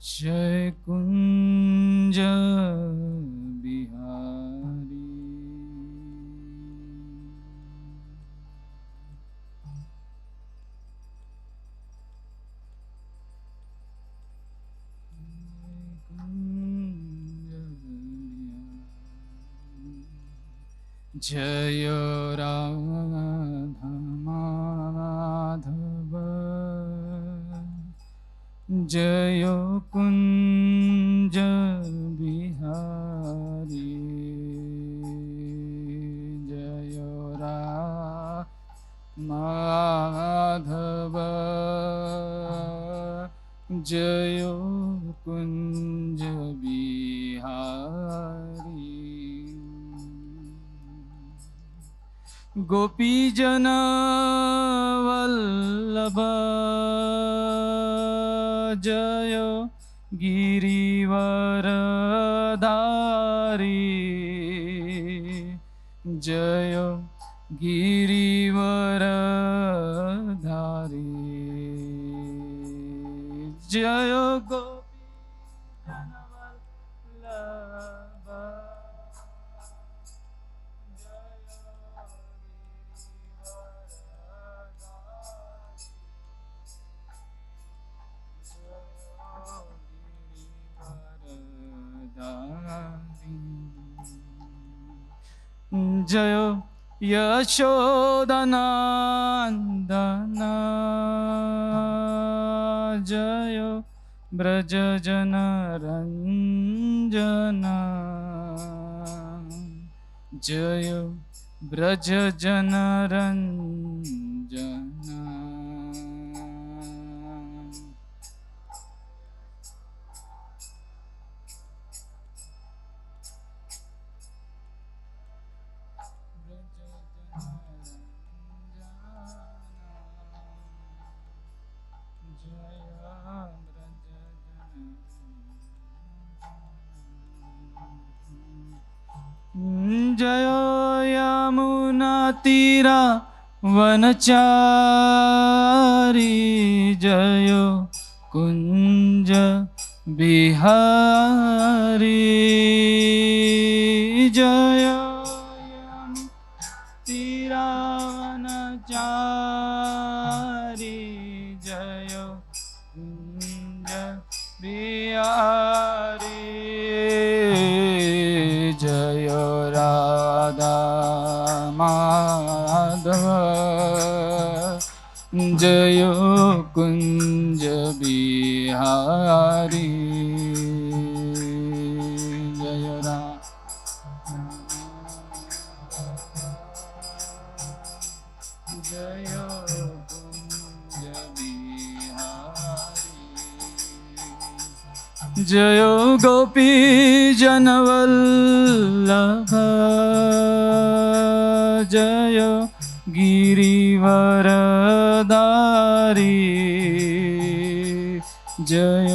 जय कुंज बिहारी। जय राधा माधव जय कुंज बिहारी। जय राधा माधव जय कुंज बिहारी। गोपीजन वल्लभ जय गिरिवरधारी। जय गिरिवरधारी। जय गोपीजन वल्लभ जय यशोदनंदन जय ब्रजजनरंजन। जय ब्रजजनरंजन। जय यमुना तीरा वनचारी। जय कुंज बिहारी। जय यमुना तीरा वनचारी। जय कुंज बिहारी। जय राधा माधव जय कुंज बिहारी। जय राधा जय कुंज बिहारी। जय गोपी जनवल्लभ जय गिरिवरधारी। जय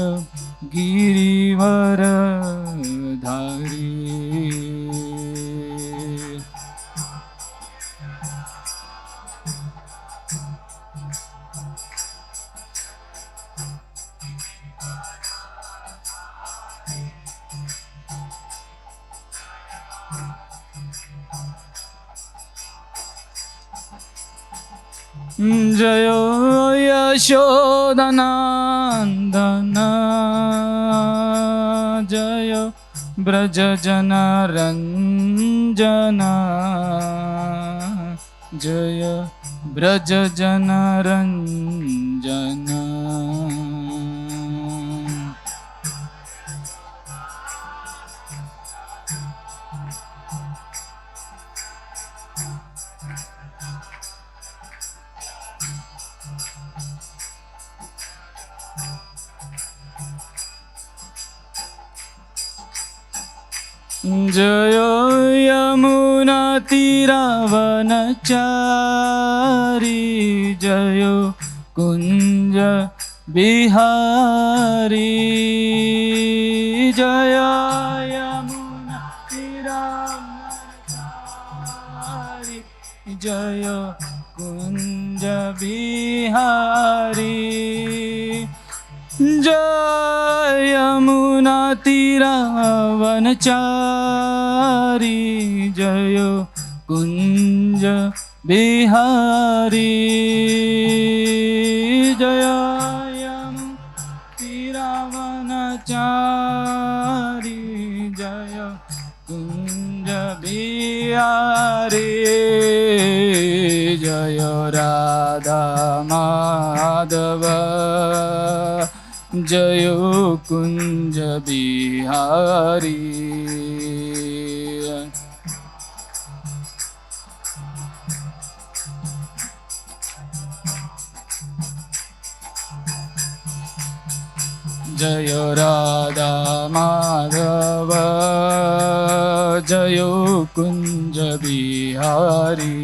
गिरिवरधारी। जय यशोदनंदन जय ब्रजजनरंजन। जय ब्रजजनरंजन। जय यमुना तीरा वनचारी। जय कुंज बिहारी। जय यमुना तीरा वनचारी। जय कुंज बिहारी। जय तीरावनचारी जय कुंज बिहारी जय तीरावनचारी जय कुंज बिहारी जय राधा माधव जय कुंज बिहारी जय राधा माधव जय कुंज बिहारी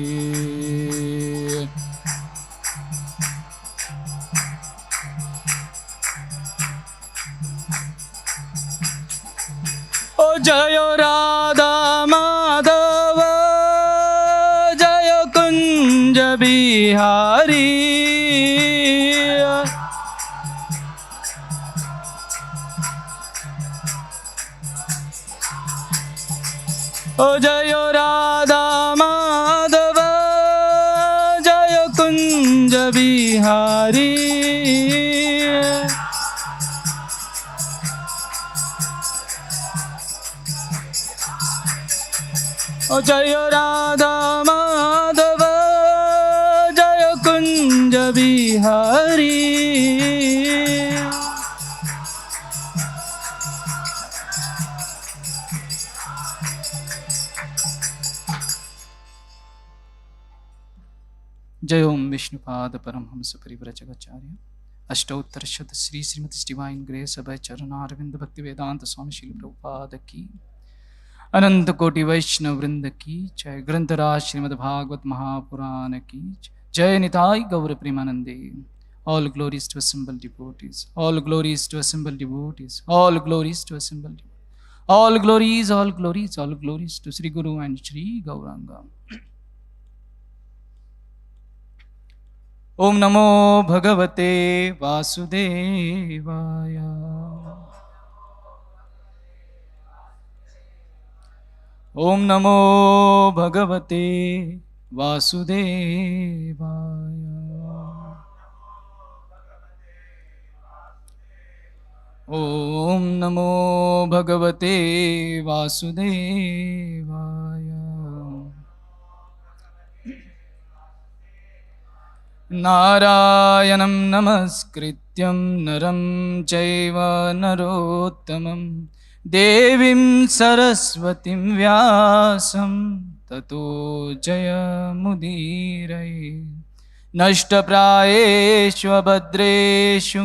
ओ जय राधा माधव जय कुंज बिहारी ओ जय राधा माधव जय कुंज बिहारी ओ जय राधा माधव जय कुंज बिहारी जय ओम विष्णुपाद परमहंस परिव्रजकाचार्य अष्टोत्तरशत श्री श्रीमती डिवाइन ग्रेस अभय चरणारविंद भक्ति वेदांत स्वामी श्री प्रभुपाद की अनंत कोटि वैष्णव वृंद की जय। ग्रंथराज श्रीमद् भागवत महापुराण की जय। निताय गौर प्रेमानंदे। All glories to assembled devotees. All glories to assembled devotees. All glories to assembled devotees. All glories, all glories, all glories to Sri Guru and Sri Gauranga. Om Namo Bhagavate Vasudevaya. Om Namo Bhagavate Vasudevaya. Om Namo Bhagavate Vasudevaya. Narayanam namaskrityam naram chaiva narottamam devim saraswatim vyasam tato jayamudirai nashtaprayeshu abhadreshu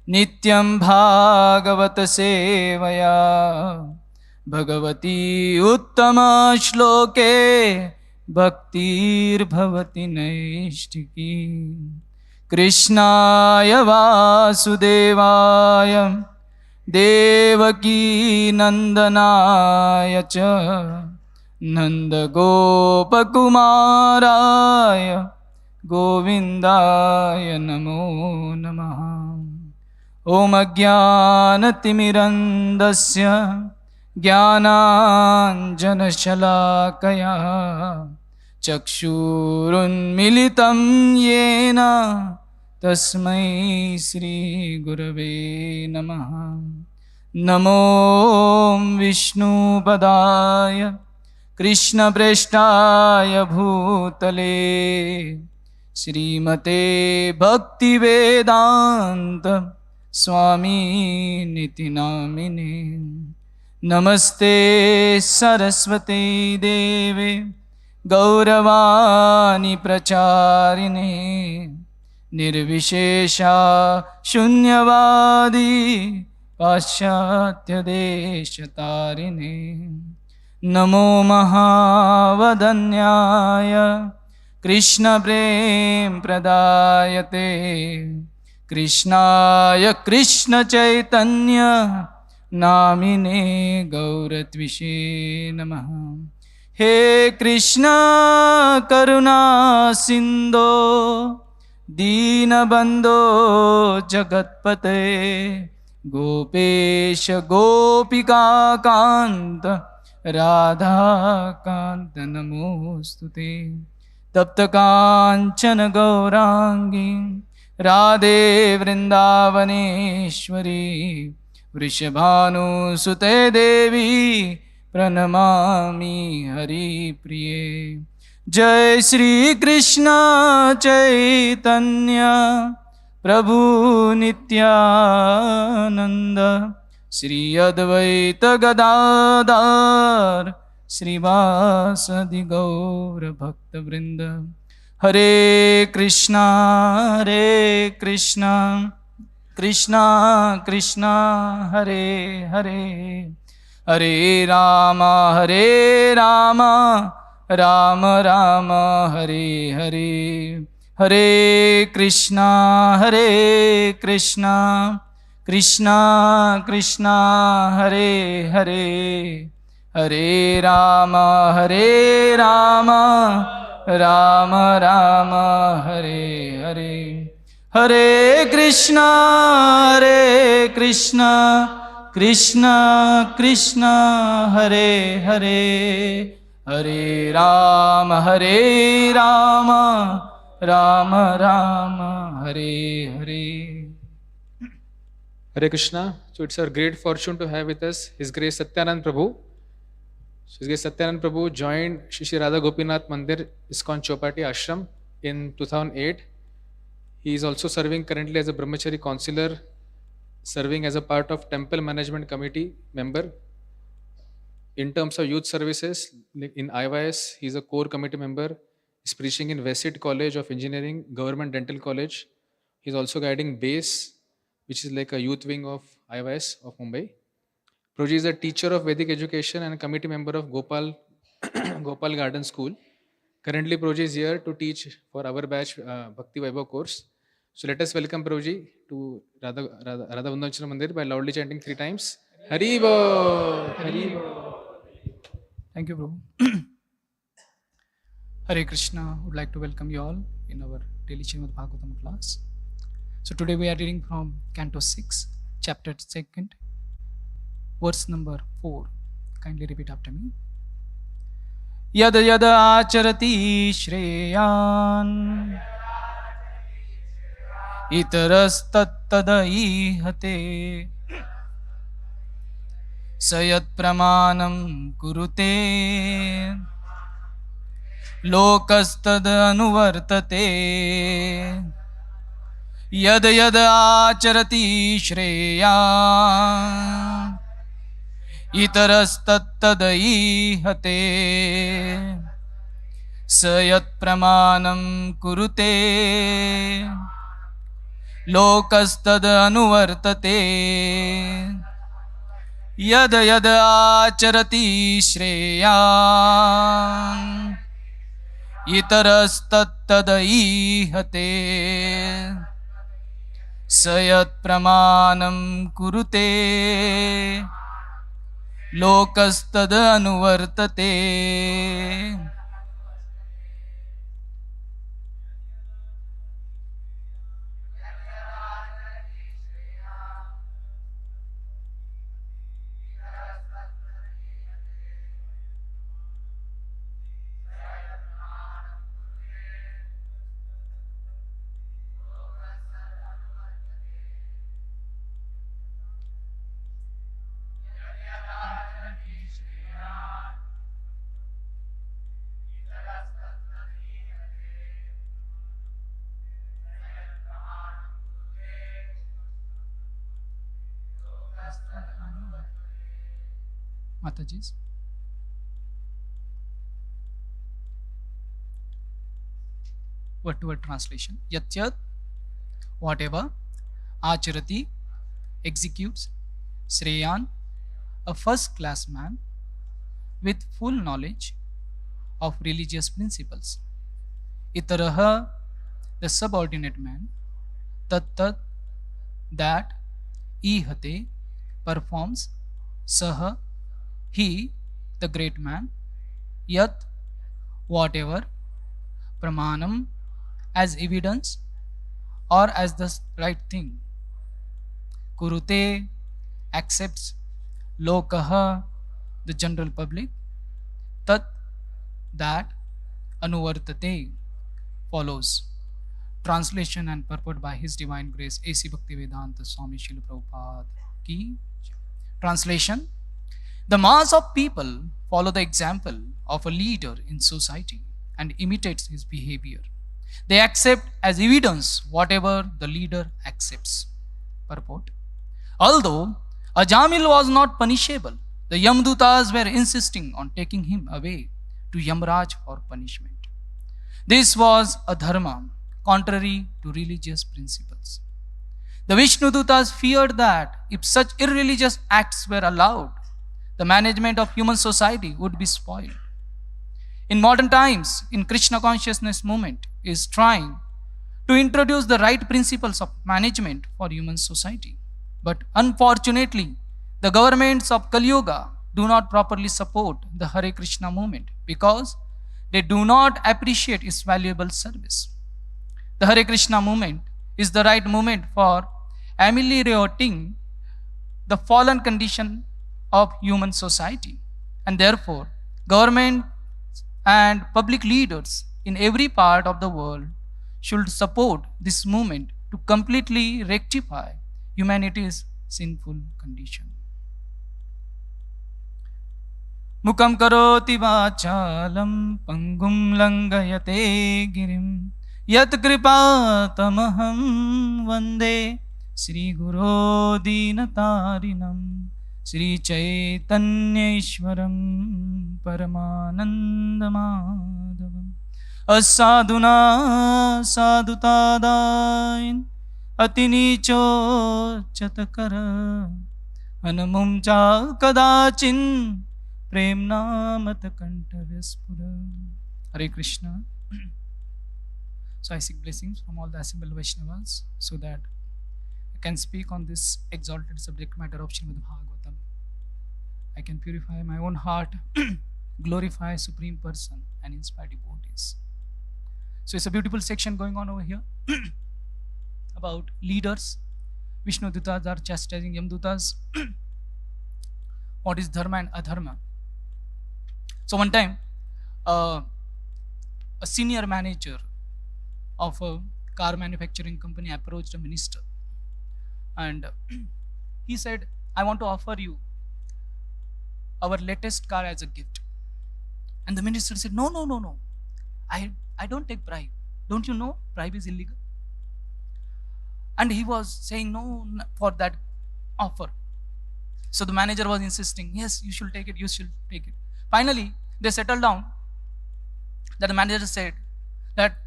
nityam bhagavata sevaya bhagavati uttama shloke bhaktir bhavati naishtiki krishnaya vasudevaya devaki nandanaya cha nandagopakumaraya govindaya namo namaha. Om ajnanatimirandasya ज्ञानाञ्जनशलाकया चक्षुरुन्मिलितं येन तस्मै श्रीगुरवे नमः. नमो विष्णुपदाय कृष्णप्रेष्ठाय भूतले श्रीमते भक्तिवेदान्त स्वामी निति नामिने. नमस्ते सरस्वती देवे गौरवाणी प्रचारिणे निर्विशेषा शून्यवादी पाश्चात्य देशतारिणे. नमो महावदन्याय कृष्ण प्रेम प्रदायते कृष्णाय कृष्ण चैतन्य नामिने गौरत्विषे नमः. हे कृष्ण करुणा सिंधो दीनबंधो जगत्पते गोपेश गोपिकान्त राधाकान्त नमोऽस्तुते। तप्तकाञ्चन गौराङ्गी राधे वृन्दावनेश्वरी वृषभानुसुते देवी प्रणमामि हरिप्रिये। जय श्री कृष्ण चैतन्य प्रभु नित्यानंद श्री अद्वैत गदाधर श्रीवासदि गौर भक्तवृंद। हरे कृष्णा कृष्णा कृष्णा हरे हरे, हरे राम राम राम हरे हरे। हरे कृष्णा कृष्णा कृष्णा हरे हरे, हरे राम राम राम हरे हरे। हरे कृष्णा कृष्णा कृष्णा हरे हरे, हरे Ram Ram Ram Hare Hare. Hare Krishna. So it's our great fortune to have with us His Grace Satyananda Prabhu. So His Grace Satyananda Prabhu joined Shri Radha Gopinath Mandir ISKCON Chowpatty Ashram in 2008. He is also serving currently as a Brahmachari Counselor, serving as a part of Temple Management Committee member. In terms of youth services, in IYS, he is a core committee member. He's preaching in Vesit College of Engineering, Government Dental College. He's also guiding BASE, which is like a youth wing of IYS of Mumbai. Prabhuji is a teacher of Vedic education and a committee member of Gopal Garden School. Currently, Prabhuji is here to teach for our batch Bhakti Vaibhav course. So let us welcome Prabhuji to Radha Vandana Mandir by loudly chanting 3 times. Hari Bo! Hari Bo! Thank you, Prabhu. Hare Krishna, would like to welcome you all in our daily Srimad Bhagavatam class. So today we are reading from Canto 6, chapter 2, verse number 4. Kindly repeat after me. Yad yad acharati shreyan itarastattadaihate sayat pramanam kurute lokastad anuvartate। यद यद आचरति श्रेया इतरस्तत्तदईहते स यत्प्रमाणं कुरुते लोकस्तद अनुवर्तते। यद यद आचरति श्रेया इतरस्तत्तदईहते स यत्प्रमाणं कुरुते लोकस्तद अनुवर्तते। Mataji's. Word to word translation. Yat yat, whatever, acharati, executes, Shreyan, a first class man with full knowledge of religious principles. Itaraha, the subordinate man, tat tat, that, ihate, performs, saha, he, the great man, yat, whatever, pramanam, as evidence or as the right thing, kurute accepts, lokaha the general public, tat that, anuvartate follows. Translation and purport by His Divine Grace A.C. Bhaktivedanta Swami Srila Prabhupada ki. Translation: the mass of people follow the example of a leader in society and imitates his behavior. They accept as evidence whatever the leader accepts. Purport: although Ajamil was not punishable, the Yamdutas were insisting on taking him away to Yamraj for punishment. This was a dharma contrary to religious principles. The Vishnudutas feared that if such irreligious acts were allowed, the management of human society would be spoiled. In modern times, in Krishna consciousness movement is trying to introduce the right principles of management for human society. But unfortunately, the governments of Kali Yuga do not properly support the HareKrishna movement because they do not appreciate its valuable service. The HareKrishna movement is the right movement for ameliorating the fallen condition of human society, and therefore government and public leaders in every part of the world should support this movement to completely rectify humanity's sinful condition. Mukam karoti vachalam pangum langayate girim yat kripa tamaham vande Sri Guru Dinatarinam Sri Chaitanya Ishwaram Paramananda Madhavam Asaduna sadutadain atinicho chatakara anamumcha kadachin premnamat kantavyaspuram. Hare Krishna. So I seek blessings from all the assembled Vaishnavas so that I can speak on this exalted subject matter of Srimad Bhagavatam. I can purify my own heart, glorify Supreme Person, and inspire devotees. So it's a beautiful section going on over here about leaders. Vishnu Dutas are chastising Yamdutas. What is dharma and adharma? So one time, a senior manager of a car manufacturing company approached a minister. And he said, I want to offer you our latest car as a gift. And the minister said, no. I don't take bribe. Don't you know bribe is illegal? And he was saying no for that offer. So the manager was insisting, yes, you should take it. Finally, they settled down that the manager said that,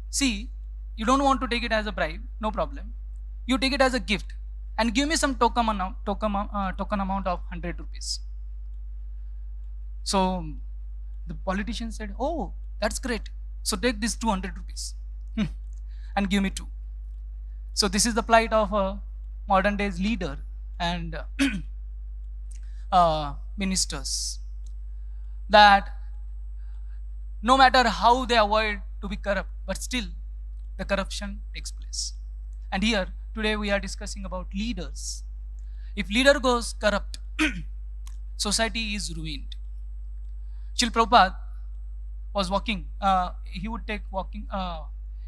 see, you don't want to take it as a bribe, no problem. You take it as a gift and give me some token amount of 100 rupees. So the politician said, oh, that's great. So take this 200 rupees and give me 2. So this is the plight of a modern days leader and ministers, that no matter how they avoid to be corrupt, but still the corruption takes place. And here today we are discussing about leaders. If leader goes corrupt, society is ruined. Srila Prabhupada was walking. He would take walking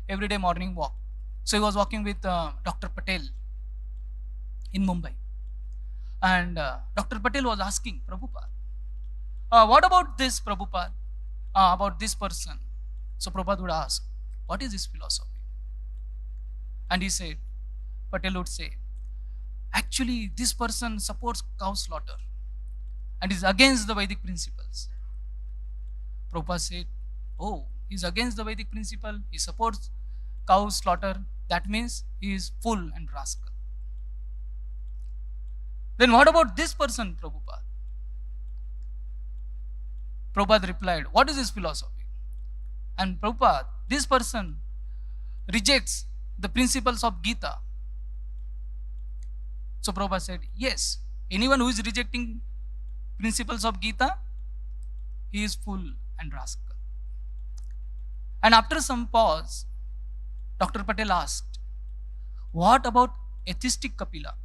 everyday morning walk. So he was walking with Dr. Patel in Mumbai. And Dr. Patel was asking Prabhupada, what about this Prabhupada? About this person. So Prabhupada would ask, what is his philosophy? And he said, Patel would say, actually this person supports cow slaughter and is against the Vedic principles. Prabhupada said, oh, he's against the Vedic principle, he supports cow slaughter, that means he is fool and rascal. Then what about this person, Prabhupada? Prabhupada replied, what is his philosophy? And Prabhupada, this person rejects the principles of Gita. So Prabhupada said, yes, anyone who is rejecting principles of Gita, he is fool and rascal. And after some pause, Dr. Patel asked, what about atheistic Kapila.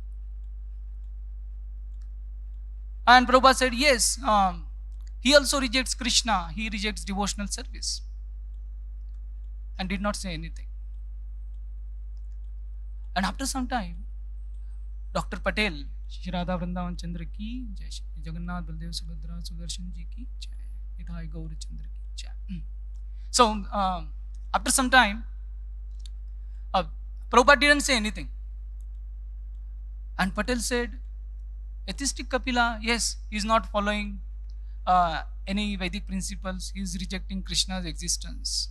And Prabhupada said, yes, he also rejects Krishna, he rejects devotional service, and did not say anything. And after some time, Dr. Patel, Shri Radha Vrindavan Chandra ki jai, Shri Jagannath Baldev Subhadra Sudarshan ji ki jai, Nithai Gaur Chandra ki jai. So, after some time, Prabhupada didn't say anything. And Patel said, atheistic Kapila, yes, he is not following any Vedic principles, he is rejecting Krishna's existence.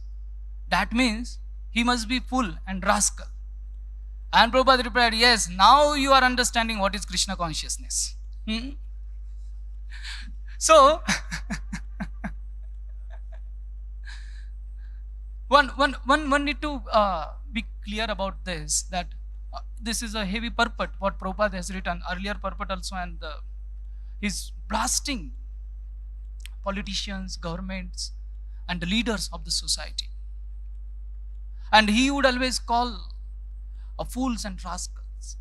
That means he must be fool and rascal. And Prabhupada replied, yes, now you are understanding what is Krishna consciousness. So, one need to be clear about this, that this is a heavy purport, what Prabhupada has written, earlier purport also, and he's blasting politicians, governments, and the leaders of the society. And he would always call fools and rascals.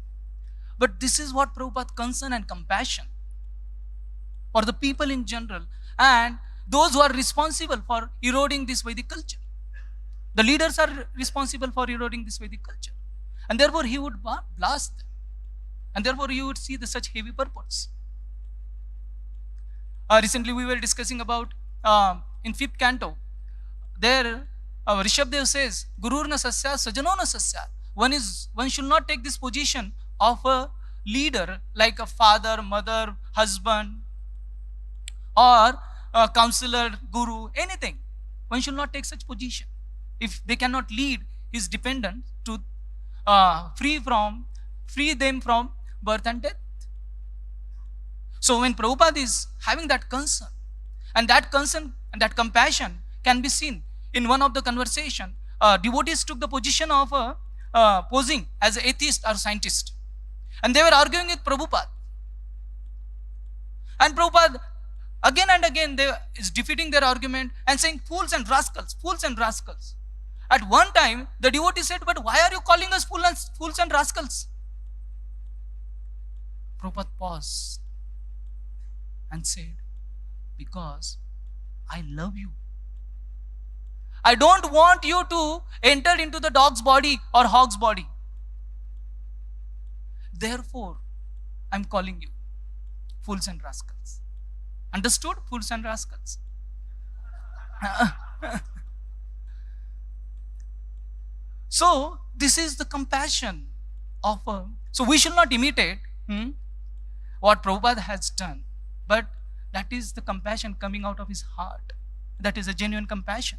But this is what Prabhupada's concern and compassion for the people in general and those who are responsible for eroding this Vedic culture. The leaders are responsible for eroding this Vedic culture. And therefore he would blast them. And therefore you would see such heavy purports. Recently we were discussing about in 5th canto, there Rishabdev says, Gurur na sasya, sajano na sasya. One should not take this position of a leader like a father, mother, husband, or a counselor, guru, anything. One should not take such position. If they cannot lead his dependents to free them from birth and death. So when Prabhupada is having that concern and that compassion can be seen in one of the conversation, devotees took the position of posing as an atheist or scientist, and they were arguing with Prabhupada. And Prabhupada again and again is defeating their argument and saying, fools and rascals, fools and rascals. At one time, the devotee said, but why are you calling us fools and rascals? Prabhupada paused and said, because I love you. I don't want you to enter into the dog's body or hog's body. Therefore, I'm calling you fools and rascals. Understood? Fools and rascals. So, this is the compassion of so we should not imitate what Prabhupada has done, but that is the compassion coming out of his heart. That is a genuine compassion.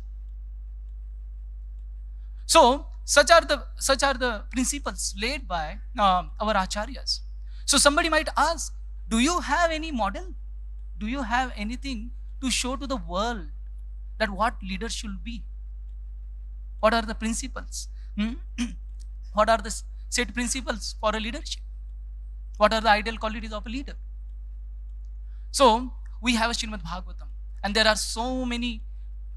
So, such are the principles laid by our acharyas. So, somebody might ask, do you have any model? Do you have anything to show to the world that what leaders should be? What are the principles? What are the set principles for a leadership? What are the ideal qualities of a leader? So, we have a Srimad Bhagavatam, and there are so many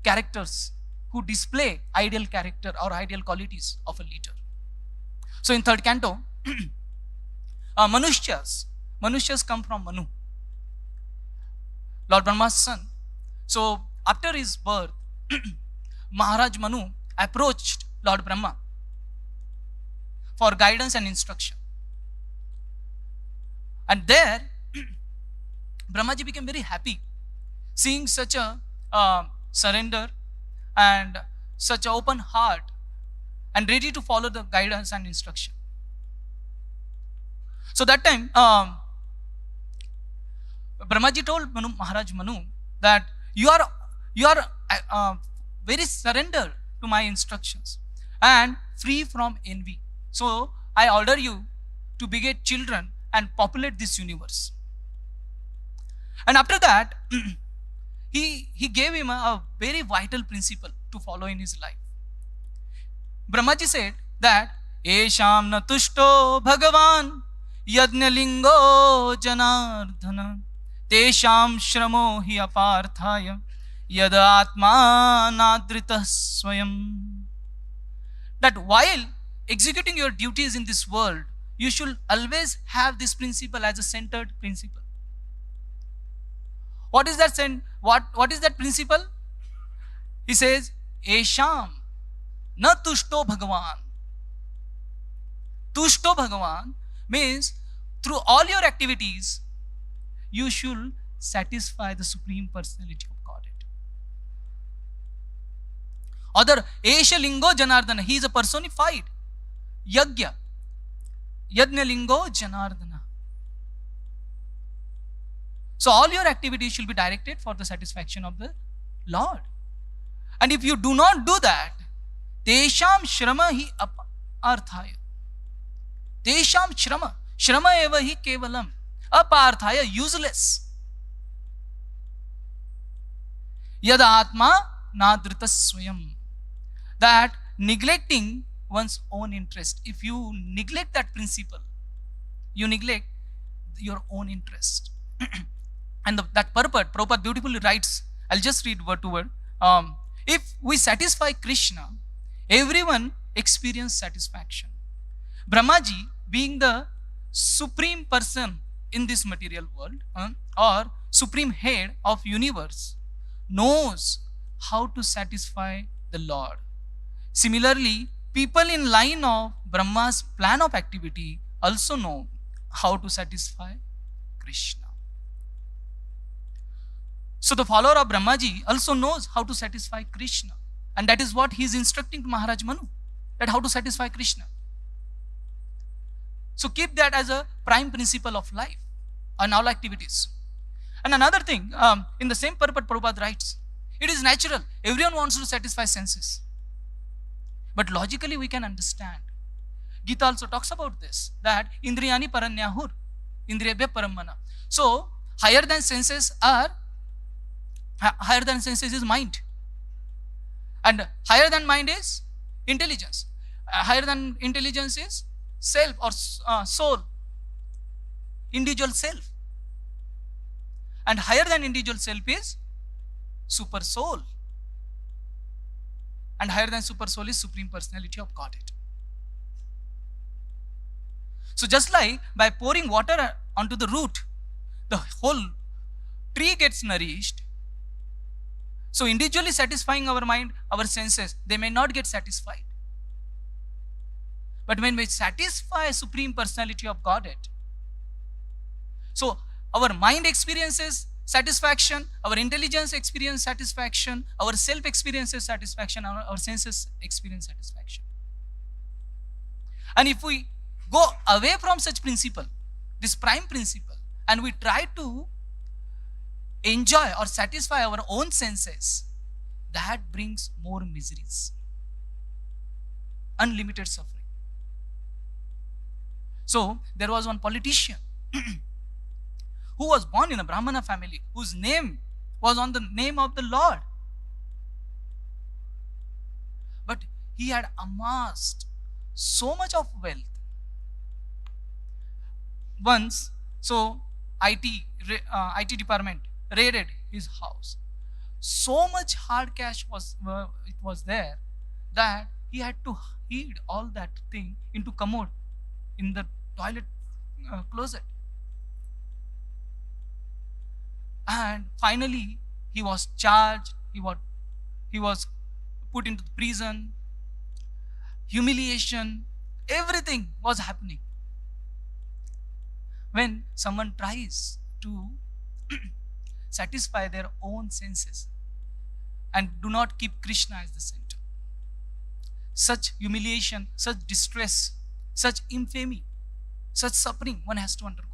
characters who display ideal character or ideal qualities of a leader. So, in 3rd canto, Manushas come from Manu, Lord Brahma's son. So, after his birth, Maharaj Manu approached Lord Brahma for guidance and instruction. And there, Brahmaji became very happy seeing such a surrender and such an open heart and ready to follow the guidance and instruction. So that time, Brahmaji told Maharaj Manu that you are very surrendered to my instructions and free from envy. So I order you to beget children and populate this universe. And after that, he gave him a very vital principle to follow in his life. Brahmaji said that Esham na tushto bhagavan yadnalingo janardhana tesham shramo hi aparthaya yada atma nadrita swayam. That while executing your duties in this world, you should always have this principle as a centered principle. What is that what is that principle? He says, Esham na tushto bhagavan. Tushto bhagavan means through all your activities, you should satisfy the Supreme Personality of Godhead. Other Esha Lingo Janardana, he is a personified Yajna. Yajna Lingo Janardana. So all your activities should be directed for the satisfaction of the Lord. And if you do not do that, Tesham Shrama hi aparthaya. Tesham Shrama. Shrama eva hi kevalam. Aparthaya, useless. Yada Atma nadrita swayam. That neglecting one's own interest. If you neglect that principle, you neglect your own interest. And that purport, Prabhupada beautifully writes, I'll just read word to word. If we satisfy Krishna, everyone experience satisfaction. Brahmaji, being the supreme person in this material world, or supreme head of universe, knows how to satisfy the Lord. Similarly, people in line of Brahma's plan of activity also know how to satisfy Krishna. So the follower of Brahmaji also knows how to satisfy Krishna. And that is what he is instructing to Maharaj Manu, that how to satisfy Krishna. So keep that as a prime principle of life and all activities. And another thing, in the same purport, Prabhupada writes, it is natural. Everyone wants to satisfy senses. But logically we can understand. Gita also talks about this, that Indriyani paranyahur, Indriyabhya paramana. So higher than senses is mind. And higher than mind is intelligence. Higher than intelligence is self or soul, individual self. And higher than individual self is super soul. And higher than super soul is Supreme Personality of Godhead. So just like by pouring water onto the root, the whole tree gets nourished. So individually satisfying our mind, our senses, they may not get satisfied. But when we satisfy Supreme Personality of Godhead, so our mind experiences satisfaction, our intelligence experiences satisfaction, our self experiences satisfaction, our senses experience satisfaction. And if we go away from such principle, this prime principle, and we try to enjoy or satisfy our own senses, that brings more miseries, unlimited suffering. So there was one politician who was born in a Brahmana family, whose name was on the name of the Lord. But he had amassed so much of wealth. Once, so IT department raided his house. So much hard cash was there that he had to hide all that thing into commode in the toilet closet. And finally, he was charged. He was put into prison. Humiliation, everything was happening. When someone tries to satisfy their own senses and do not keep Krishna as the center, such humiliation, such distress, such infamy, such suffering one has to undergo.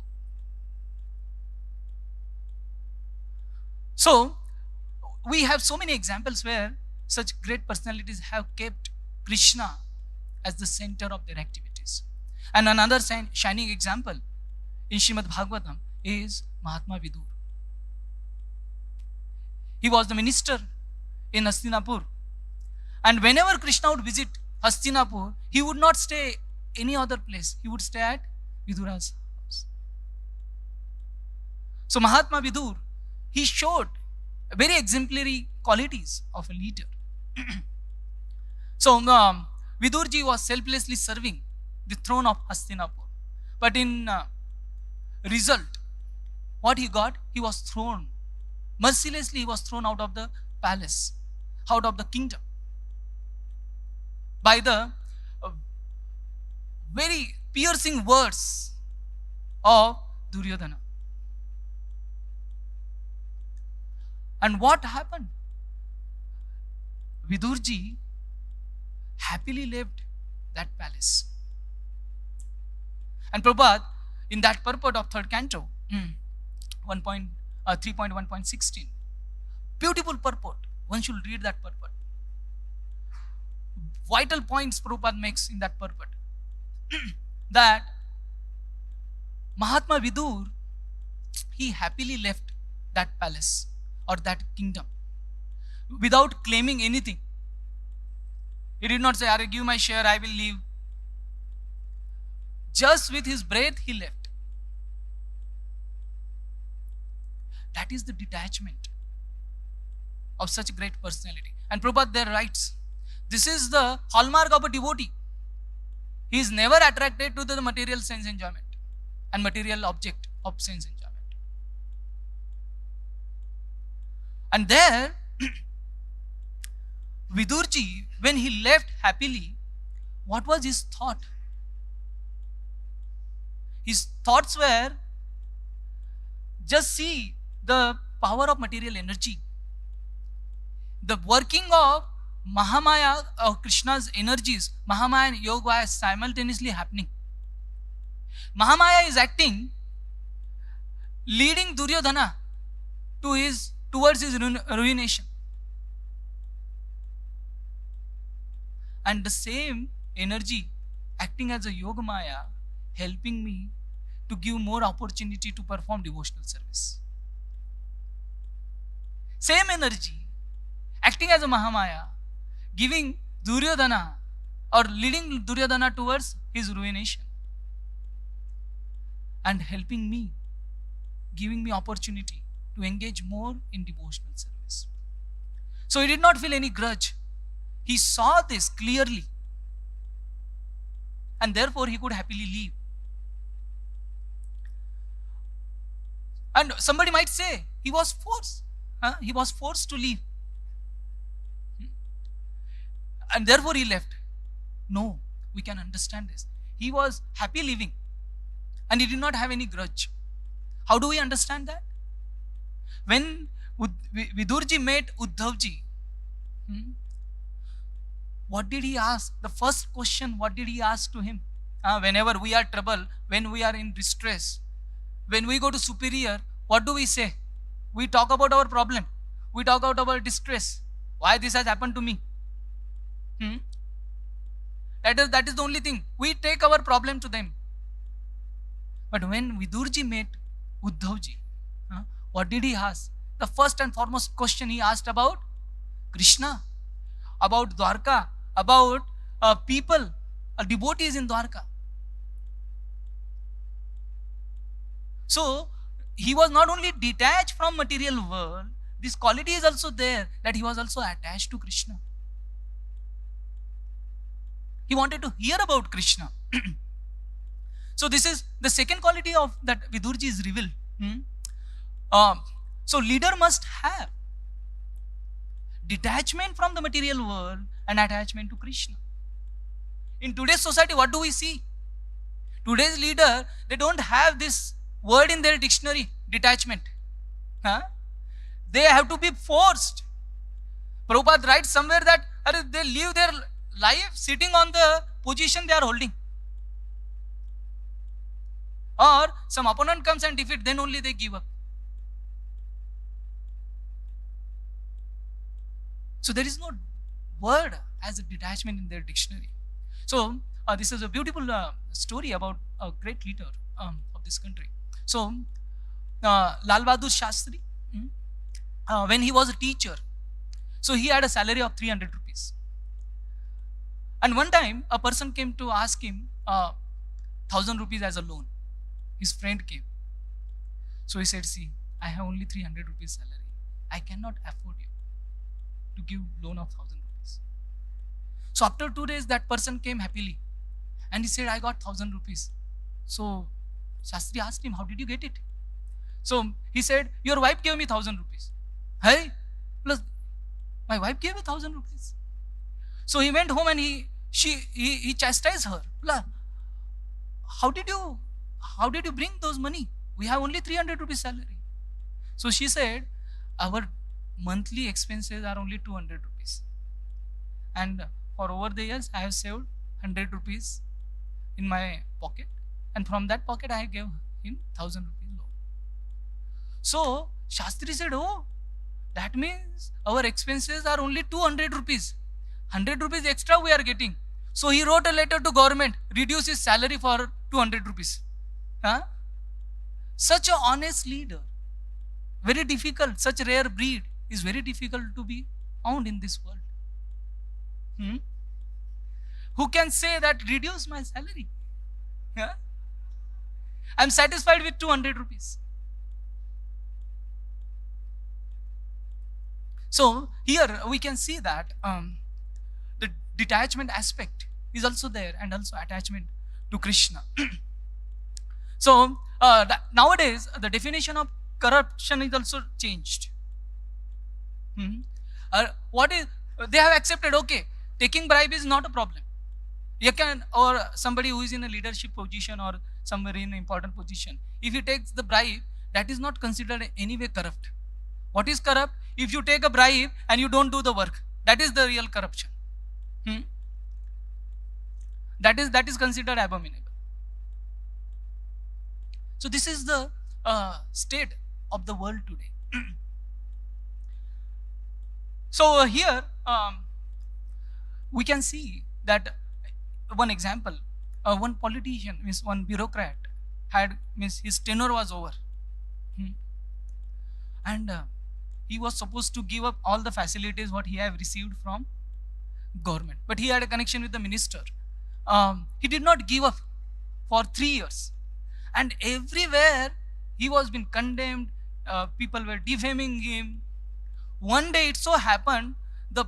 So we have so many examples where such great personalities have kept Krishna as the center of their activities. And another shining example in Srimad Bhagavatam is Mahatma Vidur. He was the minister in Hastinapur. And whenever Krishna would visit Hastinapur, he would not stay any other place. He would stay at Vidura's house. So Mahatma Vidur, he showed very exemplary qualities of a leader. So Vidurji was selflessly serving the throne of Hastinapur. But in result, what he got? He was thrown. Mercilessly, he was thrown out of the palace, out of the kingdom, by the very piercing words of Duryodhana. And what happened? Vidurji happily left that palace. And Prabhupada, in that purport of third canto, 3.1.16, beautiful purport. One should read that purport. Vital points Prabhupada makes in that purport. That Mahatma Vidur, he happily left that palace or that kingdom without claiming anything. He did not say, "Are give my share, I will leave." Just with his breath, he left. That is the detachment of such a great personality. And Prabhupada there writes, this is the hallmark of a devotee. He is never attracted to the material sense enjoyment and material object of sense enjoyment. And there, Vidurji, when he left happily, what was his thought? His thoughts were, just see the power of material energy. The working of Mahamaya or Krishna's energies, Mahamaya and Yoga is simultaneously happening. Mahamaya is acting, leading Duryodhana towards his ruination. And the same energy acting as a Yoga Maya, helping me to give more opportunity to perform devotional service. Same energy acting as a Mahamaya, giving Duryodhana or leading Duryodhana towards his ruination, and helping me, giving me opportunity to engage more in devotional service. So he did not feel any grudge. He saw this clearly, and therefore he could happily leave. And somebody might say, he was forced. He was forced to leave. And therefore he left. No, we can understand this. He was happy living and he did not have any grudge. How do we understand that? When Vidurji met Uddhavji, what did he ask? The first question, what did he ask to him? Whenever we are trouble, when we are in distress, when we go to superior, what do we say? We talk about our problem. We talk about our distress. Why this has happened to me? That is the only thing. We take our problem to them. But when Vidurji met Uddhavji, what did he ask? The first and foremost question he asked about Krishna, about Dwarka, about people, devotees in Dwarka. So he was not only detached from material world, this quality is also there, that he was also attached to Krishna. He wanted to hear about Krishna. So this is the second quality of that Vidurji is revealed. So leader must have detachment from the material world and attachment to Krishna. In today's society, what do we see? Today's leader, they don't have this word in their dictionary, detachment. They have to be forced. Prabhupada writes somewhere that they live their life sitting on the position they are holding. Or some opponent comes and defeat, then only they give up. So there is no word as a detachment in their dictionary. So this is a beautiful story about a great leader of this country. So Lal Bahadur Shastri, when he was a teacher, so he had a salary of 300 rupees. And one time a person came to ask him 1,000 rupees as a loan. His friend came. So he said, see, I have only 300 rupees salary. I cannot afford you to give loan of 1,000 rupees. So after 2 days, that person came happily and he said, I got 1,000 rupees. So Shastri asked him, how did you get it? So he said, your wife gave me 1,000 rupees. Hey, plus my wife gave me 1,000 rupees. So he went home and he chastised her. How did you bring those money? We have only 300 rupees salary. So she said, our monthly expenses are only 200 rupees. And for over the years, I have saved 100 rupees in my pocket. And from that pocket, I gave him 1,000 rupees loan. So Shastri said, oh, that means our expenses are only 200 rupees. 100 rupees extra we are getting. So he wrote a letter to government, reduce his salary for 200 rupees. Huh? Such an honest leader, very difficult, such a rare breed is very difficult to be found in this world. Who can say that reduce my salary? Yeah? I'm satisfied with 200 rupees. So here we can see that the detachment aspect is also there, and also attachment to Krishna. So nowadays the definition of corruption is also changed. What is they have accepted? Okay, taking bribe is not a problem. You can, or somebody who is in a leadership position or somewhere in an important position, if he takes the bribe, that is not considered any way corrupt. What is corrupt? If you take a bribe and you don't do the work, that is the real corruption. That is considered abominable. So this is the state of the world today. So here we can see that one example, one politician, means one bureaucrat had, means his tenure was over, and he was supposed to give up all the facilities what he have received from government, but he had a connection with the minister. He did not give up for 3 years, and everywhere he was being condemned. People were defaming him. One day it so happened, the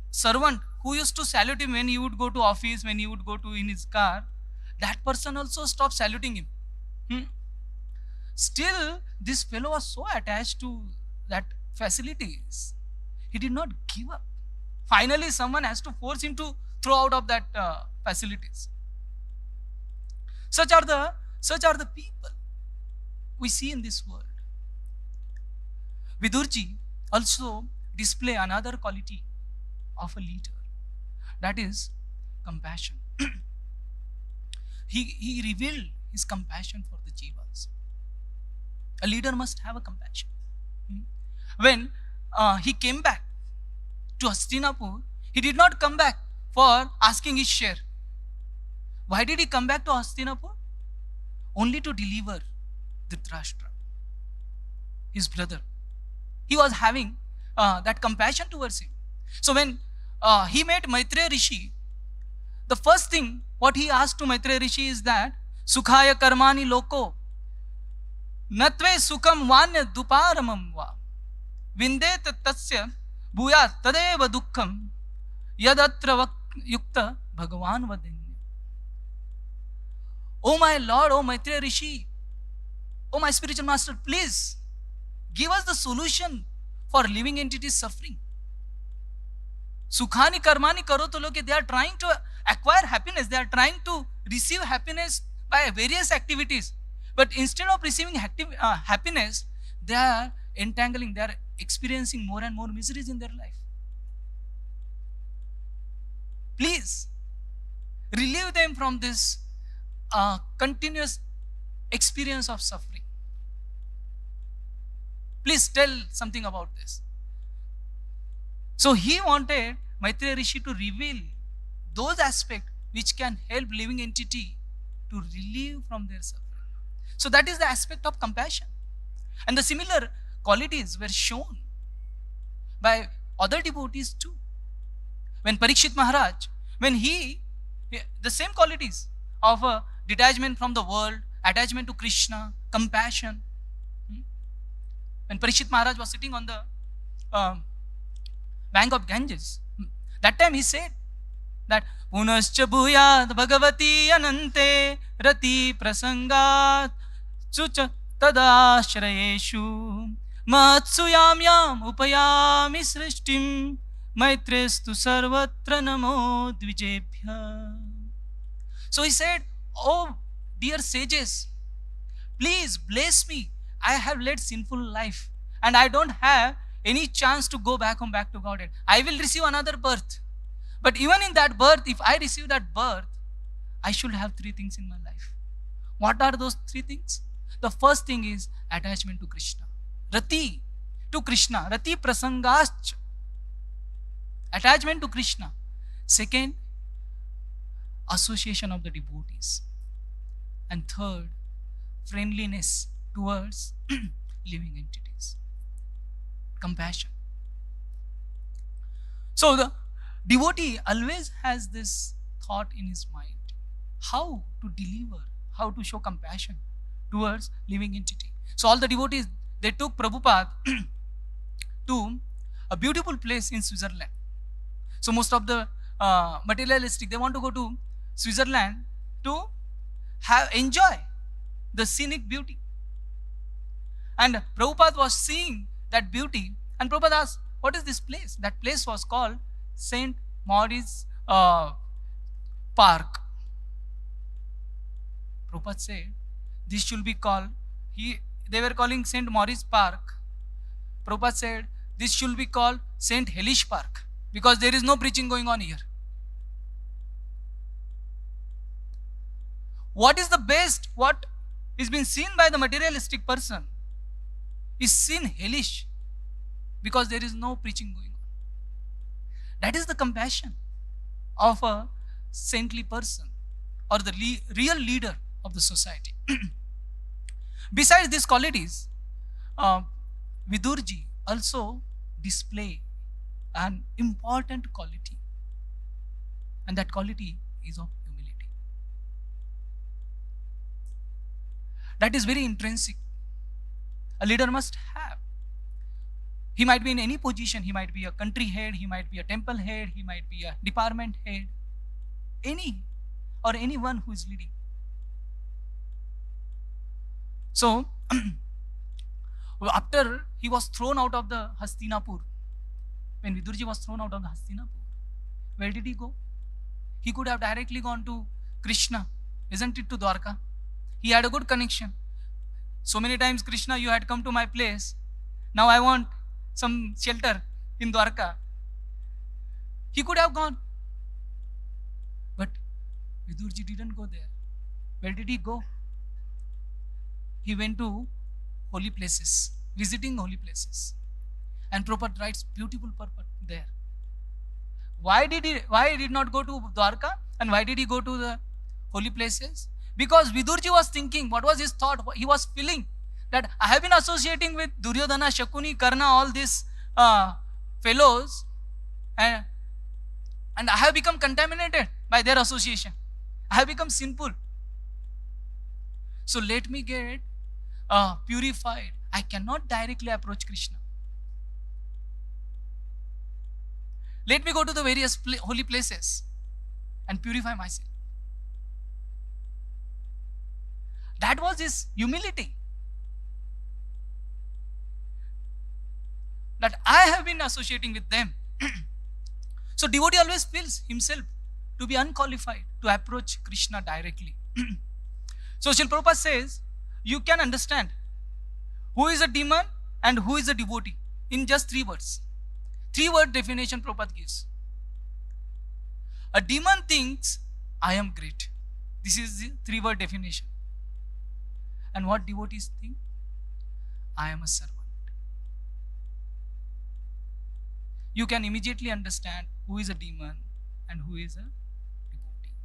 servant who used to salute him when he would go to office, when he would go to in his car, that person also stopped saluting him. Still, this fellow was so attached to that facilities, he did not give up. Finally, someone has to force him to throw out of that facilities. Such are the people we see in this world. Vidurji also display another quality of a leader, that is compassion. He revealed his compassion for the jivas. A leader must have a compassion. When he came back to Hastinapur, he did not come back for asking his share. Why did he come back to Hastinapur? Only to deliver Dhritarashtra, his brother. He was having that compassion towards him. So when he met Maitreya Rishi, the first thing what he asked to Maitreya Rishi is that Sukhaya karmani loko natve sukham vanya duparamam va vindet tasya bhuya tadeva dukkham yadatra yukta bhagavan vadenya. Oh my Lord, oh Maitreya Rishi, oh my spiritual master, please give us the solution for living entities suffering. Sukhani karmani karo to loke, they are trying to acquire happiness, they are trying to receive happiness by various activities. But instead of receiving happiness, they are entangling, they are experiencing more and more miseries in their life. Please relieve them from this continuous experience of suffering. Please tell something about this. So he wanted Maitreya Rishi to reveal those aspects which can help living entity to relieve from their suffering. So that is the aspect of compassion. And the similar qualities were shown by other devotees too. When Parikshit Maharaj, when the same qualities of detachment from the world, attachment to Krishna, compassion. When Parikshit Maharaj was sitting on the bank of Ganges, that time he said, that punascha bhuyat bhagavati anante rati prasangat sucha tadashrayeshu matsuyam yam upayami srishtim maitrestu sarvatra namo dvijebhya. So he said, oh dear sages, please bless me. I have led sinful life and I don't have any chance to go back to Godhead. I will receive another birth. But even in that birth, if I receive that birth, I should have three things in my life. What are those three things? The first thing is attachment to Krishna. Rati to Krishna. Rati prasangascha. Attachment to Krishna. Second, association of the devotees. And third, friendliness towards living entities. Compassion. So the devotee always has this thought in his mind. How to deliver, how to show compassion towards living entity. So all the devotees, they took Prabhupada to a beautiful place in Switzerland. So most of the materialistic, they want to go to Switzerland to enjoy the scenic beauty. And Prabhupada was seeing that beauty, and Prabhupada asked, what is this place? That place was called St. Maurice Park. Prabhupada said, this should be called, they were calling St. Maurice Park. Prabhupada said, this should be called St. Hellish Park, because there is no preaching going on here. What is the best, what is being seen by the materialistic person is seen hellish, because there is no preaching going on. That is the compassion of a saintly person or the real leader of the society. Besides these qualities, Vidurji also display an important quality, and that quality is of humility. That is very intrinsic. A leader must have. He might be in any position. He might be a country head, he might be a temple head, he might be a department head, anyone who is leading. So, after he was thrown out of the Hastinapur, when Vidurji was thrown out of the Hastinapur, where did he go? He could have directly gone to Krishna, isn't it, to Dwarka? He had a good connection. So many times, Krishna, you had come to my place. Now I want some shelter in Dwarka. He could have gone. But Vidurji didn't go there. Where did he go? He went to holy places, visiting holy places. And Prabhupada writes beautiful purport there. Why did he not go to Dwarka? And why did he go to the holy places? Because Vidurji was thinking, what was his thought? He was feeling that I have been associating with Duryodhana, Shakuni, Karna, all these fellows, and I have become contaminated by their association. I have become sinful. So let me get purified. I cannot directly approach Krishna. Let me go to the various holy places and purify myself. That was his humility. That I have been associating with them. So devotee always feels himself to be unqualified to approach Krishna directly. So Srila Prabhupada says, you can understand who is a demon and who is a devotee in just 3 words. 3-word definition Prabhupada gives. A demon thinks, I am great. This is the 3-word definition. And what devotees think? I am a servant. You can immediately understand who is a demon and who is a devotee.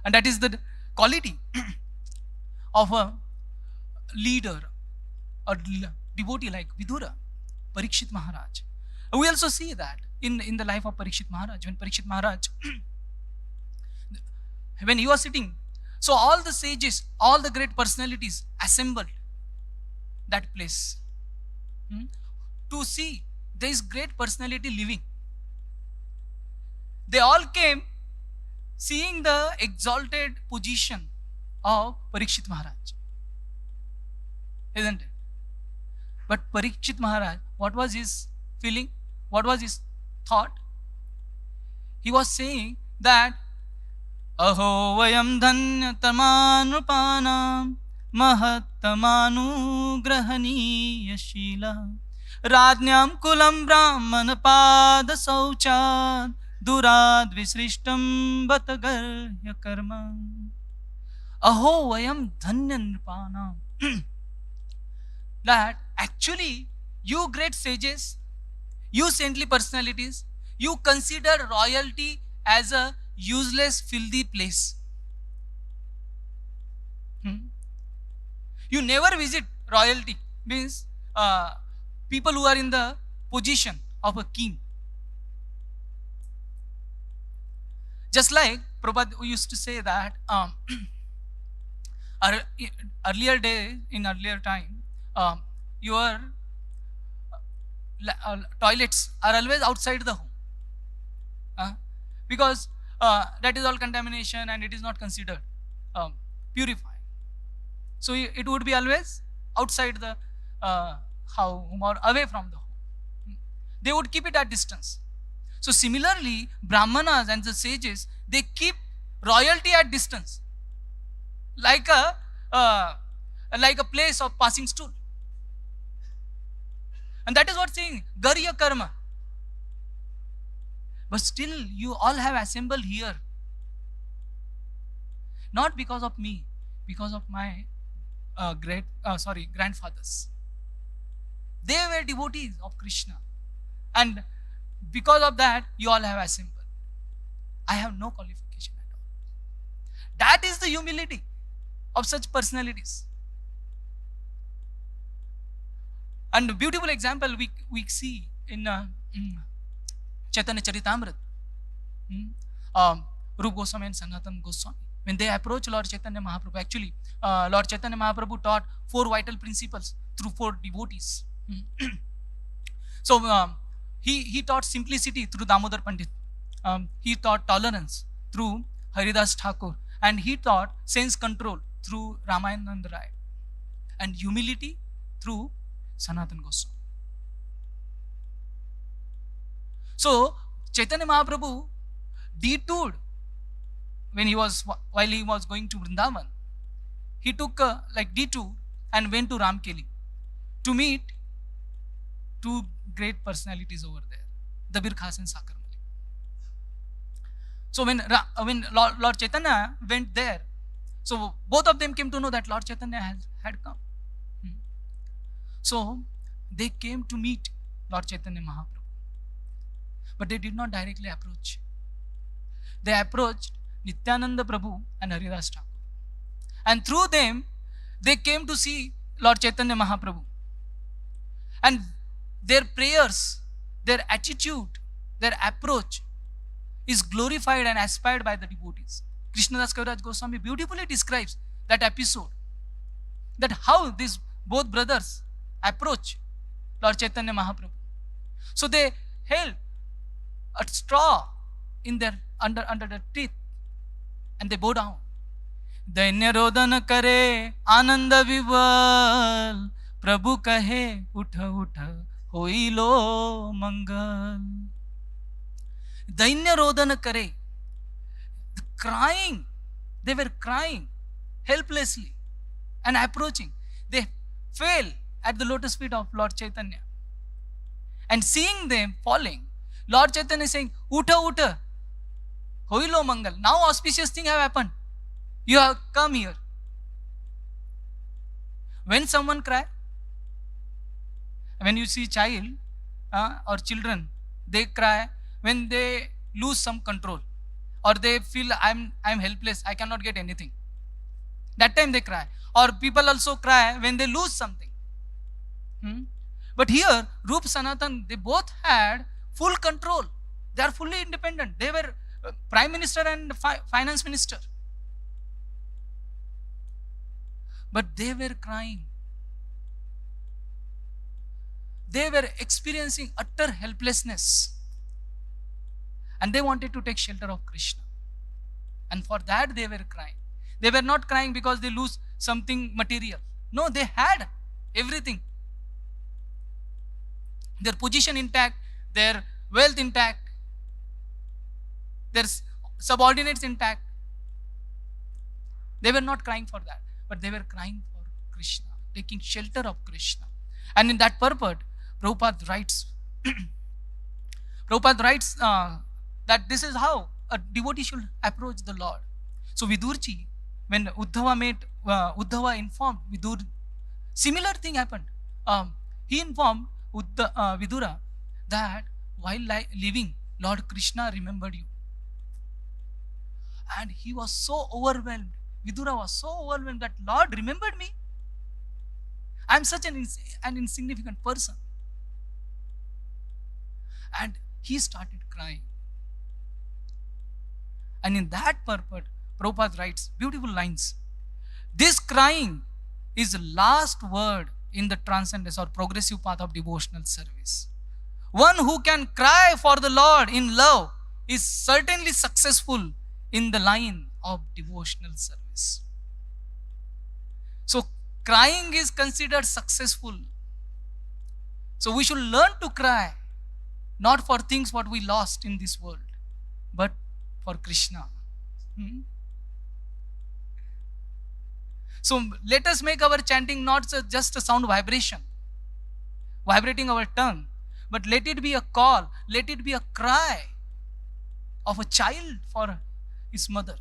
And that is the quality of a leader, a devotee like Vidura, Parikshit Maharaj. We also see that in the life of Parikshit Maharaj. When Parikshit Maharaj, when he was sitting, so all the sages, all the great personalities assembled that place to see there is great personality living. They all came seeing the exalted position of Parikshit Maharaj. Isn't it? But Parikshit Maharaj, what was his feeling? What was his thought? He was saying that Aho vayam dhanyatamanupanam mahattamanu grahaniya shila Radnyam kulam brahman pada sauchat durad visrishtam batagarya karma. Aho vayam dhanyanpanam. That actually you great sages, you saintly personalities, you consider royalty as a useless, filthy place. You never visit royalty, means people who are in the position of a king. Just like Prabhupada used to say that earlier time, your toilets are always outside the home, because that is all contamination and it is not considered purified. So it would be always outside the home or away from the home. They would keep it at distance. So similarly, Brahmanas and the sages, they keep royalty at distance, like a place of passing stool. And that is what saying, Garya Karma. But still, you all have assembled here. Not because of me, because of my grandfathers. They were devotees of Krishna. And because of that, you all have assembled. I have no qualification at all. That is the humility of such personalities. And a beautiful example we see in Chaitanya Charitamrita. Rupa Goswami and Sanatana Goswami, when they approach Lord Chaitanya Mahaprabhu, actually Lord Chaitanya Mahaprabhu taught 4 vital principles through 4 devotees. So he taught simplicity through Damodar Pandit. He taught tolerance through Haridas Thakur, and he taught sense control through Ramananda Rai, and humility through Sanatana Goswami. So Chaitanya Mahaprabhu detoured while he was going to Vrindavan. He took a detour and went to Ramkeli to meet 2 great personalities over there, Dabir Khas and Sakar Malik. So when Lord Chaitanya went there, so both of them came to know that Lord Chaitanya had come. So they came to meet Lord Chaitanya Mahaprabhu. But they did not directly approach. They approached Nityananda Prabhu and Haridas Thakur. And through them, they came to see Lord Chaitanya Mahaprabhu. And their prayers, their attitude, their approach is glorified and aspired by the devotees. Krishnadas Kaviraj Goswami beautifully describes that episode, that how these both brothers approach Lord Chaitanya Mahaprabhu. So they held a straw in their under their teeth and they bow down. Dainya rodan kare ananda vival Prabhu kahe utha utha hoi lo mangal. Dainya rodan kare, crying, they were crying helplessly and approaching. They fell at the lotus feet of Lord Chaitanya. And seeing them falling, Lord Chaitanya is saying, Uta Uta, Hoilo Mangal. Now auspicious thing have happened. You have come here. When someone cry, when you see child or children, they cry when they lose some control or they feel I'm helpless, I cannot get anything. That time they cry. Or people also cry when they lose something. But here, Rup Sanatan, they both had full control. They are fully independent. They were Prime Minister and Finance Minister. But they were crying. They were experiencing utter helplessness. And they wanted to take shelter of Krishna. And for that they were crying. They were not crying because they lose something material. No, they had everything. Their position intact, their wealth intact, their subordinates intact. They were not crying for that, but they were crying for Krishna, taking shelter of Krishna. And in that purport, Prabhupada writes, that this is how a devotee should approach the Lord. So Vidurji, when Uddhava informed Vidur, similar thing happened. He informed Vidura that while living, Lord Krishna remembered you. And he was so overwhelmed. Vidura was so overwhelmed that Lord remembered me. I am such an insignificant person. And he started crying. And in that purport, Prabhupada writes beautiful lines. This crying is the last word in the transcendence or progressive path of devotional service. One who can cry for the Lord in love is certainly successful in the line of devotional service. So crying is considered successful. So we should learn to cry, not for things what we lost in this world, but for Krishna. So let us make our chanting not just a sound vibration, vibrating our tongue, but let it be a call, let it be a cry of a child for his mother.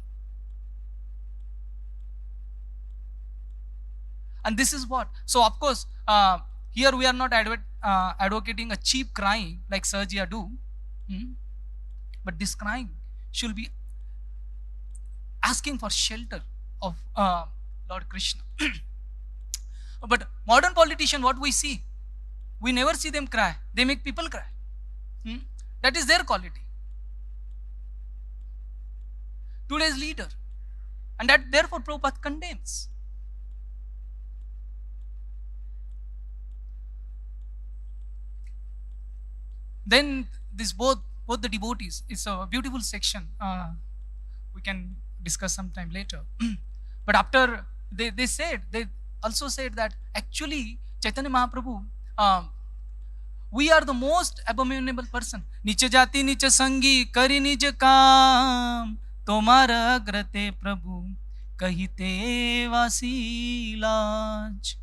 And this is what. So of course, here we are not advocating a cheap crying like Sahajiya do, but this crying should be asking for shelter of Lord Krishna. But modern politicians, what we see, we never see them cry. They make people cry. That is their quality. Today's leader. And that therefore Prabhupada condemns. Then this both the devotees, it's a beautiful section. We can discuss sometime later. But after they also said that actually Chaitanya Mahaprabhu, we are the most abominable person. Niche jati niche sangi kari nij kaam tomara agrate Prabhu kahite vasi laaj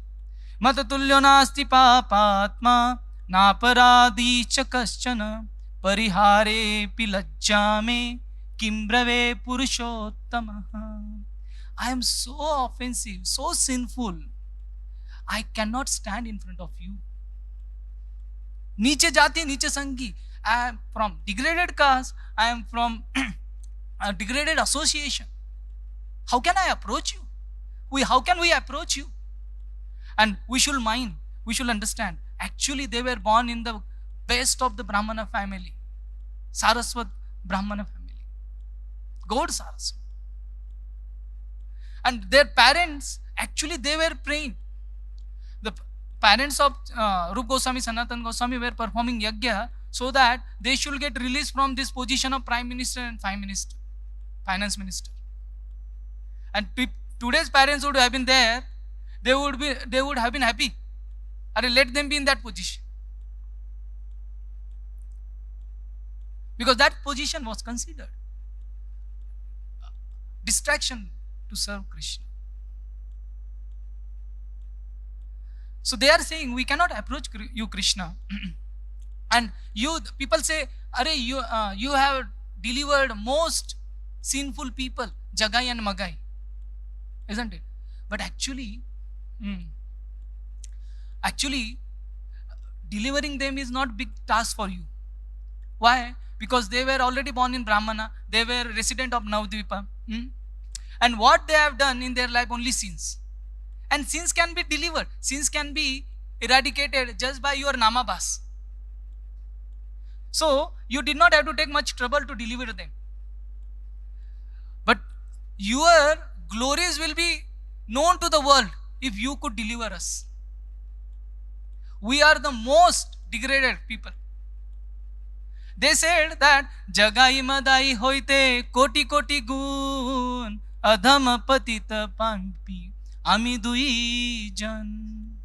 matatulyo nasti papatma नापराधी च कश्चन परिहारे पिलज्जा में किं ब्रवे पुरुषोत्तम. I am so offensive, so sinful. I cannot stand in front of you. Niche jati, niche sangi. I am from degraded caste. I am from a degraded association. How can I approach you? How can we approach you? And we should mind. We should understand. Actually, they were born in the best of the Brahmana family, Saraswat Brahmana family, God Saraswat. And their parents, actually, they were praying. The parents of Rup Goswami, Sanatan Goswami were performing yajna so that they should get released from this position of Prime Minister and Finance Minister. And today's parents would have been there, they would have been happy. Let them be in that position. Because that position was considered distraction to serve Krishna. So they are saying, we cannot approach you, Krishna. And people say, you have delivered most sinful people, Jagai and Magai. Isn't it? But actually, delivering them is not big task for you. Why? Because they were already born in Brahmana. They were resident of Navdvipa. And what they have done in their life, only sins. And sins can be delivered. Sins can be eradicated just by your namabhas. So, you did not have to take much trouble to deliver them. But your glories will be known to the world if you could deliver us. We are the most degraded people. They said that Jagai Madai hoite koti koti gun adham patita pampi ami dui jan.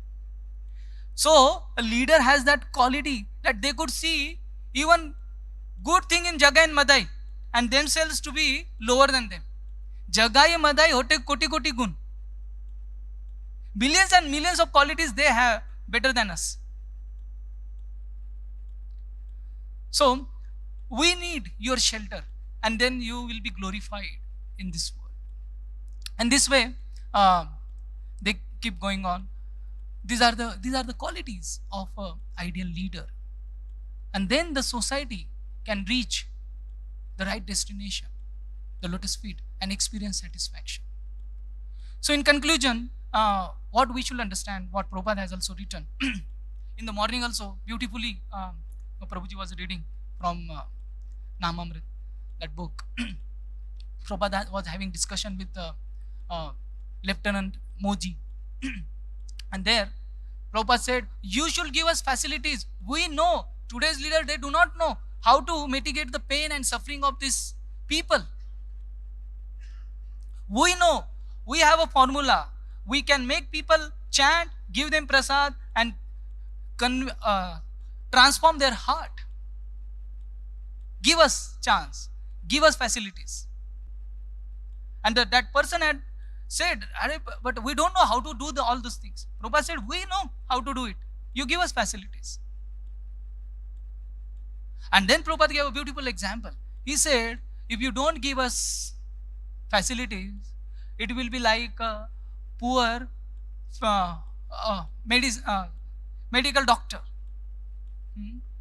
So a leader has that quality that they could see even good thing in Jagai and Madai and themselves to be lower than them. Jagai Madai hote koti koti gun. Billions and millions of qualities they have better than us. So we need your shelter, and then you will be glorified in this world. And this way, they keep going on. These are the qualities of an ideal leader, and then the society can reach the right destination, the lotus feet, and experience satisfaction. So, in conclusion, what we should understand, what Prabhupada has also written in the morning, also beautifully, Prabhuji was reading from Namamrit, that book. Prabhupada was having discussion with Lieutenant Moji. And there, Prabhupada said, you should give us facilities. We know, today's leader, they do not know how to mitigate the pain and suffering of these people. We know, we have a formula. We can make people chant, give them prasad, and transform their heart. Give us chance, give us facilities. And that person had said, but we don't know how to do all those things. Prabhupada said, we know how to do it. You give us facilities. And then Prabhupada gave a beautiful example. He said, if you don't give us facilities, it will be like a poor medical doctor,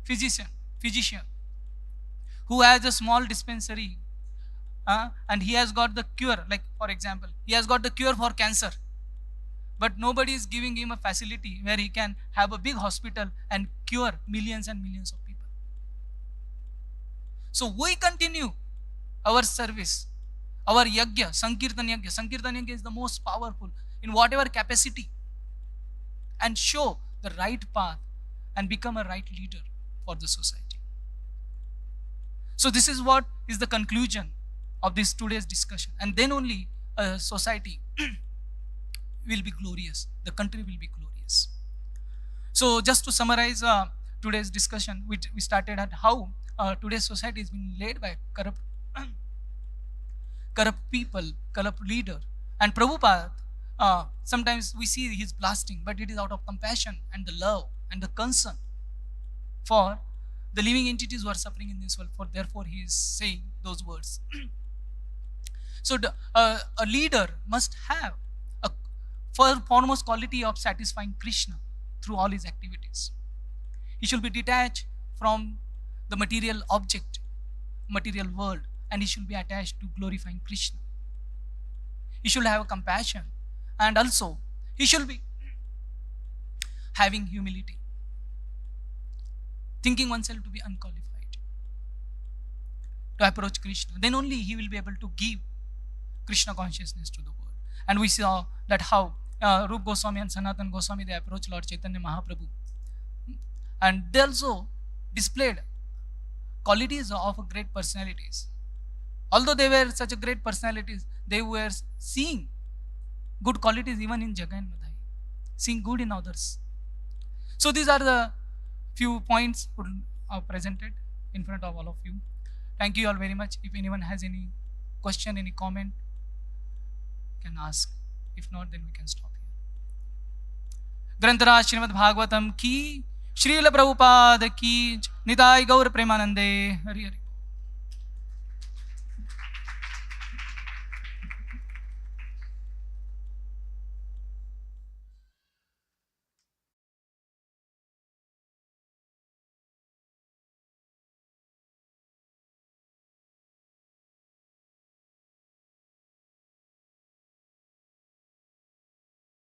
physician, who has a small dispensary, and he has got the cure, like for example, he has got the cure for cancer, but nobody is giving him a facility where he can have a big hospital and cure millions and millions of people. So we continue our service, our yajna, Sankirtan yajna. Sankirtan yajna is the most powerful in whatever capacity, and show the right path and become a right leader for the society. So this is what is the conclusion of this today's discussion, and then only a society will be glorious, the country will be glorious. So just to summarize today's discussion, we started at how today's society is being led by corrupt people, corrupt leader. And Prabhupada, sometimes we see his blasting, but it is out of compassion and the love and the concern for the living entities who are suffering in this world. For therefore, he is saying those words. So a leader must have a foremost quality of satisfying Krishna through all his activities. He should be detached from the material object, material world, and he should be attached to glorifying Krishna. He should have a compassion, and also he should be having humility, thinking oneself to be unqualified to approach Krishna. Then only he will be able to give Krishna consciousness to the world. And we saw that how Rup Goswami and Sanatan Goswami, they approached Lord Chaitanya Mahaprabhu, and they also displayed qualities of great personalities. Although they were such a great personalities, they were seeing good qualities even in Jagai and Madai, seeing good in others. So these are the few points presented in front of all of you. Thank you all very much. If anyone has any question, any comment, can ask. If not, then we can stop here. Granthara Srimad Bhagavatam ki, Srila Prabhupada ki, Nitai Gaur Premanande, Hari Hari.